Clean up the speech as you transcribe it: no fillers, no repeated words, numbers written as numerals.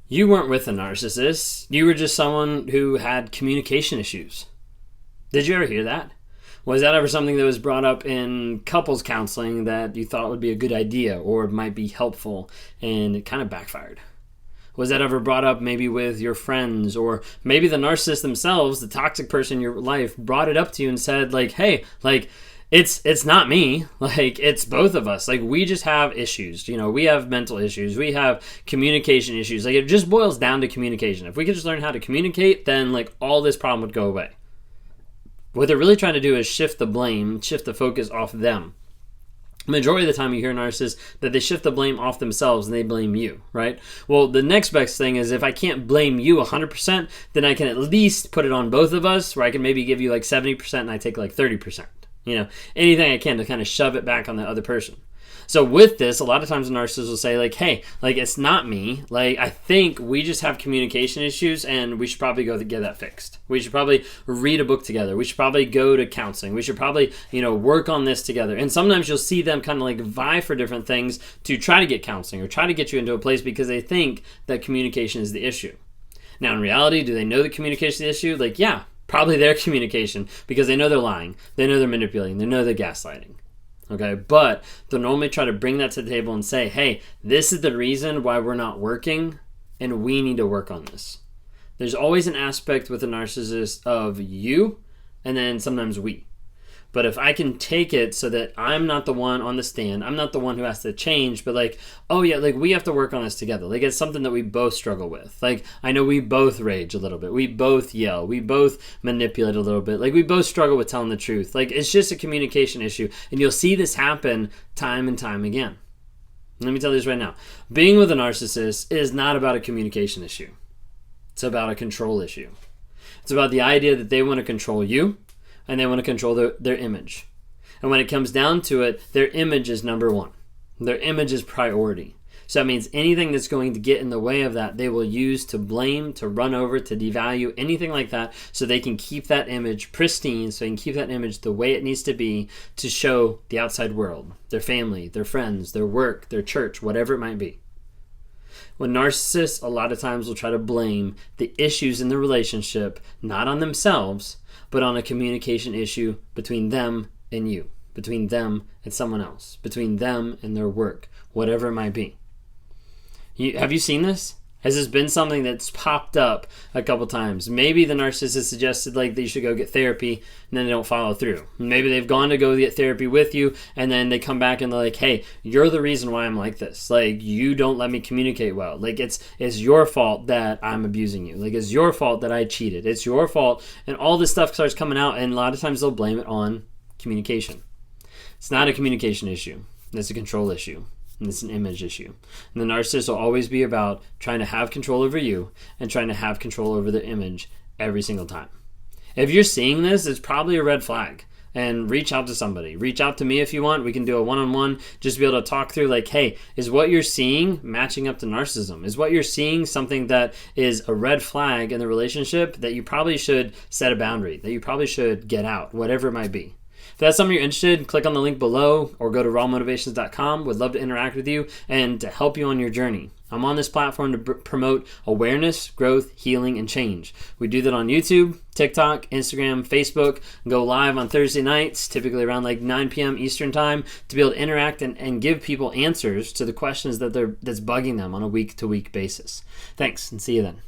You weren't with a narcissist. You were just someone who had communication issues. Did you ever hear that? Was that ever something that was brought up in couples counseling that you thought would be a good idea or might be helpful and it kind of backfired? Was that ever brought up maybe with your friends, or maybe the narcissist themselves, the toxic person in your life, brought it up to you and said, like, hey, like, it's not me, like, it's both of us, like, we just have issues, we have mental issues, we have communication issues, like, it just boils down to communication. If we could just learn how to communicate, then, like, all this problem would go away. What they're really trying to do is shift the blame, shift the focus off them. Majority of the time you hear narcissists that they shift the blame off themselves and they blame you, right? Well, the next best thing is if I can't blame you 100%, then I can at least put it on both of us, where I can maybe give you like 70% and I take like 30%. Anything I can to kind of shove it back on the other person. So with this, a lot of times a narcissist will say like, hey, like, it's not me. Like, I think we just have communication issues and we should probably go to get that fixed. We should probably read a book together. We should probably go to counseling. We should probably, work on this together. And sometimes you'll see them kind of like vie for different things to try to get counseling or try to get you into a place because they think that communication is the issue. Now, in reality, do they know that communication is the issue? Like, yeah, probably their communication, because they know they're lying. They know they're manipulating. They know they're gaslighting. Okay, but they'll normally try to bring that to the table and say, hey, this is the reason why we're not working and we need to work on this. There's always an aspect with a narcissist of you and then sometimes we. But if I can take it so that I'm not the one on the stand, I'm not the one who has to change, but like, oh yeah, like we have to work on this together. Like it's something that we both struggle with. Like I know we both rage a little bit. We both yell. We both manipulate a little bit. Like we both struggle with telling the truth. Like it's just a communication issue. And you'll see this happen time and time again. Let me tell you this right now. Being with a narcissist is not about a communication issue. It's about a control issue. It's about the idea that they want to control you. And they want to control their image. And when it comes down to it, their image is number one. Their image is priority. So that means anything that's going to get in the way of that, they will use to blame, to run over, to devalue, anything like that, so they can keep that image pristine, so they can keep that image the way it needs to be to show the outside world, their family, their friends, their work, their church, whatever it might be. When narcissists a lot of times will try to blame the issues in the relationship, not on themselves, but on a communication issue between them and you, between them and someone else, between them and their work, whatever it might be. Have you seen this? Has this been something that's popped up a couple times? Maybe the narcissist suggested like that you should go get therapy and then they don't follow through. Maybe they've gone to go get therapy with you and then they come back and they're like, hey, you're the reason why I'm like this. Like you don't let me communicate well. Like it's your fault that I'm abusing you. Like it's your fault that I cheated. It's your fault. And all this stuff starts coming out and a lot of times they'll blame it on communication. It's not a communication issue. It's a control issue. And it's an image issue. And the narcissist will always be about trying to have control over you and trying to have control over the image every single time. If you're seeing this, it's probably a red flag. And reach out to somebody. Reach out to me if you want. We can do a one-on-one just to be able to talk through like, hey, is what you're seeing matching up to narcissism? Is what you're seeing something that is a red flag in the relationship that you probably should set a boundary, that you probably should get out, whatever it might be? If that's something you're interested in, click on the link below or go to rawmotivations.com. Would love to interact with you and to help you on your journey. I'm on this platform to promote awareness, growth, healing, and change. We do that on YouTube, TikTok, Instagram, Facebook. Go live on Thursday nights, typically around like 9 p.m. Eastern time, to be able to interact and give people answers to the questions that's bugging them on a week-to-week basis. Thanks, and see you then.